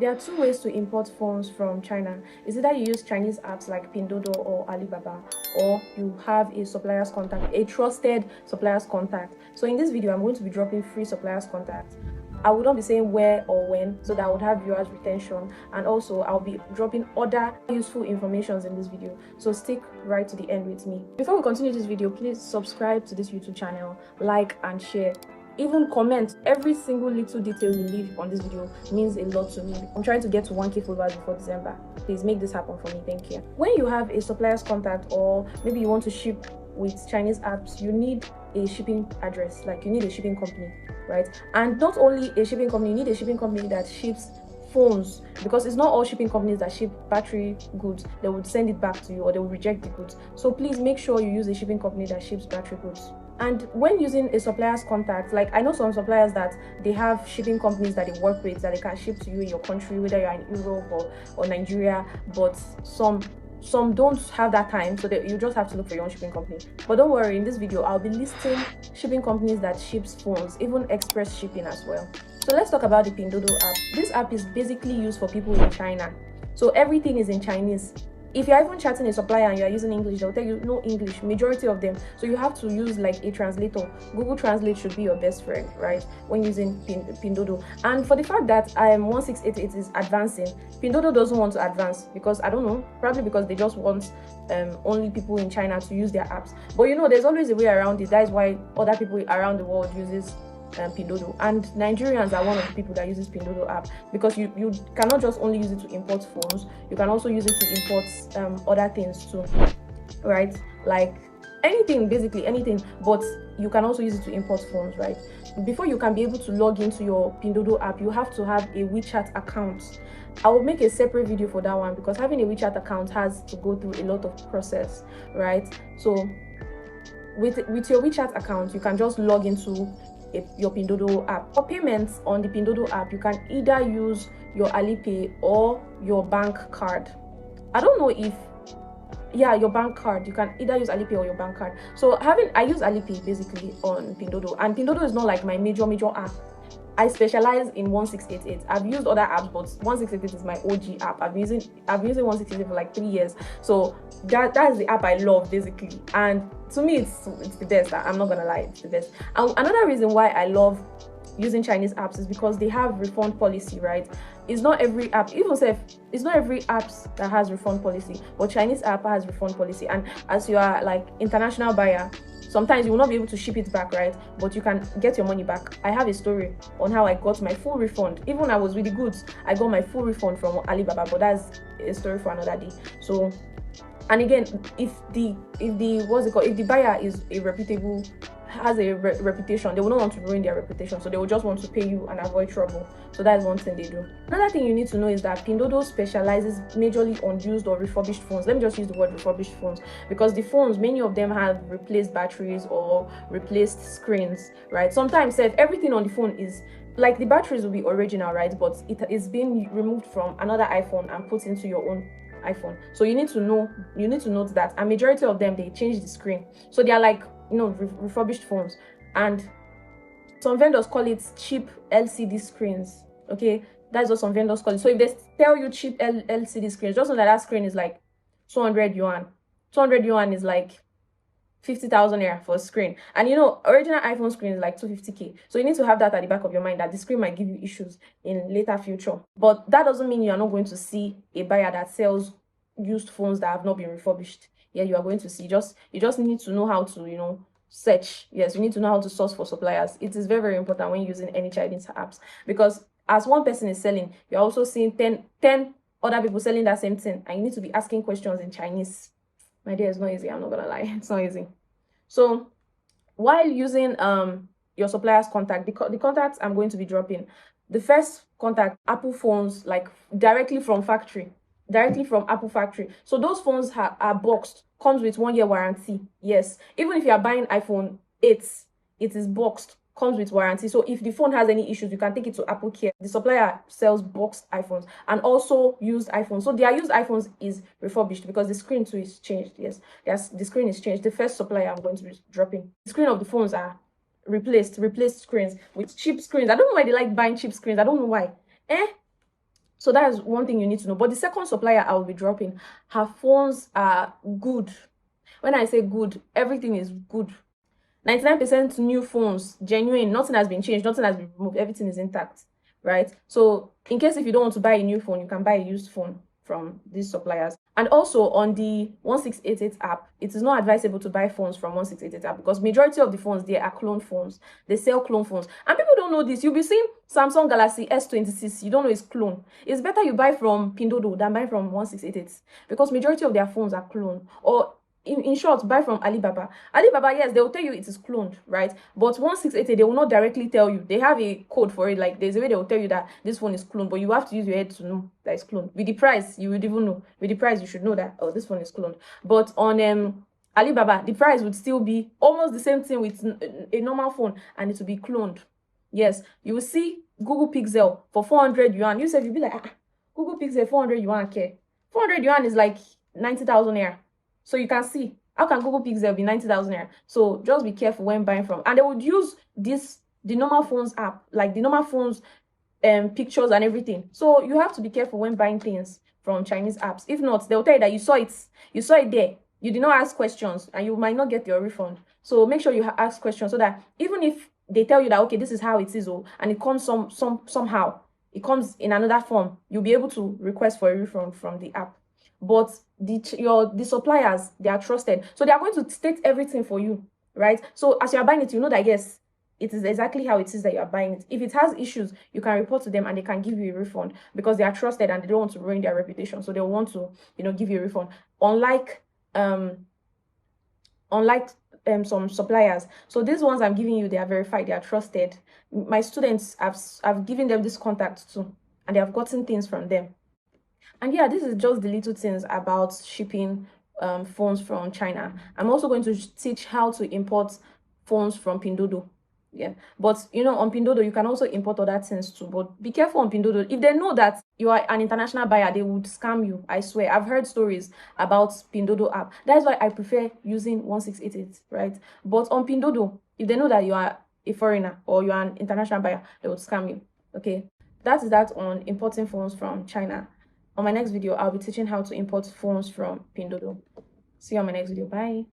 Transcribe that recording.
There are two ways to import phones from China. Is either you use Chinese apps like Pinduoduo or Alibaba, or you have a supplier's contact, a trusted supplier's contact. So in this video, I'm going to be dropping free supplier's contacts. I will not be saying where or when, so that I would have viewers retention, and also I'll be dropping other useful informations in this video, so stick right to the end with me. Before we continue this video, please subscribe to this YouTube channel, like and share. Even comment. Every single little detail you leave on this video means a lot to me. I'm trying to get to 1K followers before December. Please make this happen for me. Thank you. When you have a supplier's contact, or maybe you want to ship with Chinese apps, you need a shipping address, like you need a shipping company, right? And not only a shipping company, you need a shipping company that ships phones, because it's not all shipping companies that ship battery goods. They would send it back to you, or they will reject the goods. So please make sure you use a shipping company that ships battery goods. And when using a supplier's contact, like I know some suppliers that they have shipping companies that they work with, that they can ship to you in your country, whether you're in Europe or Nigeria, but some don't have that time, so you just have to look for your own shipping company. But don't worry, in this video I'll be listing shipping companies that ships phones, even express shipping as well. So let's talk about the Pinduoduo app. This app is basically used for people in China, so everything is in Chinese. If you're even chatting a supplier and you're using English, they'll tell you no English, majority of them. So you have to use like a translator. Google Translate should be your best friend, right, when using Pinduoduo. And for the fact that 1688 is advancing, Pinduoduo doesn't want to advance because, I don't know, probably because they just want only people in China to use their apps. But you know, there's always a way around it. That is why other people around the world uses Pinduoduo, and Nigerians are one of the people that uses Pinduoduo app, because you cannot just only use it to import phones, you can also use it to import other things too, right? Like anything, basically anything, but you can also use it to import phones, right? Before you can be able to log into your Pinduoduo app, you have to have a WeChat account. I will make a separate video for that one, because having a WeChat account has to go through a lot of process, right? So with your WeChat account, you can just log into your Pinduoduo app. For payments on the Pinduoduo app, you can either use your Alipay or your bank card. I don't know if, yeah, your bank card. You can either use Alipay or your bank card. So I use Alipay basically on Pinduoduo, and Pinduoduo is not like my major app. I specialize in 1688. I've used other apps, but 1688 is my OG app. I've been using 1688 for like 3 years. So that is the app I love basically. And to me, it's the best. I'm not gonna lie, it's the best. And another reason why I love using Chinese apps is because they have refund policy, right? It's not every app, even if it's not every app that has refund policy, but Chinese app has refund policy. And as you are like international buyer, sometimes you will not be able to ship it back, right? But you can get your money back. I have a story on how I got my full refund. Even I was with the goods, I got my full refund from Alibaba, but that's a story for another day. So, and again, if the buyer is a reputable, has a reputation, they will not want to ruin their reputation, so they will just want to pay you and avoid trouble. So that is one thing they do. Another thing you need to know is that Pinduoduo specializes majorly on used or refurbished phones. Let me just use the word refurbished phones, because the phones, many of them have replaced batteries or replaced screens, right? Sometimes everything on the phone is like, the batteries will be original, right, but it is being removed from another iPhone and put into your own iPhone. So you need to note that. A majority of them, they change the screen, so they are like, you know, refurbished phones. And some vendors call it cheap LCD screens. Okay, that's what some vendors call it. So if they tell you cheap LCD screens, just know that screen is like 200 yuan. 200 yuan is like 50,000 naira for a screen. And you know, original iPhone screen is like 250k. So you need to have that at the back of your mind, that the screen might give you issues in later future. But that doesn't mean you are not going to see a buyer that sells used phones that have not been refurbished. Yeah, you are going to see. You just need to know how to, you know, search. Yes, you need to know how to source for suppliers. It is very, very important when using any Chinese apps, because as one person is selling, you're also seeing 10 other people selling that same thing, and you need to be asking questions in Chinese. My dear, it's not easy. I'm not gonna lie, it's not easy. So while using your supplier's contact, the contacts I'm going to be dropping, the first contact, Apple phones, like directly from Apple factory. So those phones are boxed, comes with 1 year warranty. Yes, even if you are buying iPhone 8, it is boxed, comes with warranty. So if the phone has any issues, you can take it to Apple Care. The supplier sells boxed iPhones and also used iPhones. So their used iPhones is refurbished, because the screen too is changed. Yes, the screen is changed. The first supplier I'm going to be dropping, the screen of the phones are replaced screens with cheap screens. I don't know why they like buying cheap screens. I don't know why. So that is one thing you need to know. But the second supplier I will be dropping, her phones are good. When I say good, everything is good. 99% new phones, genuine, nothing has been changed, nothing has been removed, everything is intact, right? So in case if you don't want to buy a new phone, you can buy a used phone from these suppliers. And also on the 1688 app, it is not advisable to buy phones from 1688 app because majority of the phones there are clone phones. They sell clone phones. And people don't know this. You'll be seeing Samsung Galaxy S26. You don't know it's clone. It's better you buy from Pinduoduo than buy from 1688 because majority of their phones are clone. Or in short, buy from Alibaba. Alibaba, yes, they will tell you it is cloned, right? But 1688, they will not directly tell you. They have a code for it. Like, there's a way they will tell you that this phone is cloned, but you have to use your head to know that it's cloned. With the price, you would even know. With the price, you should know that, oh, this phone is cloned. But on Alibaba, the price would still be almost the same thing with a normal phone, and it will be cloned. Yes, you will see Google Pixel for 400 yuan. You said you'll be like, Google Pixel 400 yuan, okay? 400 yuan is like 90,000 naira. So you can see, how can Google Pixel be 90,000 naira? So just be careful when buying from. And they would use the normal phones app, like the normal phones pictures and everything. So you have to be careful when buying things from Chinese apps. If not, they'll tell you that you saw it there. You did not ask questions and you might not get your refund. So make sure you ask questions so that even if they tell you that, okay, this is how it is, and it comes somehow, it comes in another form, you'll be able to request for a refund from the app. But the suppliers, they are trusted, so they are going to state everything for you, right? So as you are buying it, you know that yes, it is exactly how it is that you are buying it. If it has issues, you can report to them and they can give you a refund because they are trusted and they don't want to ruin their reputation, so they want to give you a refund. Unlike some suppliers. So these ones I'm giving you, they are verified, they are trusted. My students, I've given them this contact too, and they have gotten things from them. And yeah, this is just the little things about shipping phones from China. I'm also going to teach how to import phones from Pinduoduo. Yeah, but on Pinduoduo you can also import other things too, but be careful on Pinduoduo. If they know that you are an international buyer, they would scam you. I swear, I've heard stories about Pinduoduo app. That's why I prefer using 1688, right? But on Pinduoduo, if they know that you are a foreigner or you are an international buyer, they would scam you. Okay, that is that on importing phones from China. On my next video, I'll be teaching how to import phones from Pinduoduo. See you on my next video. Bye.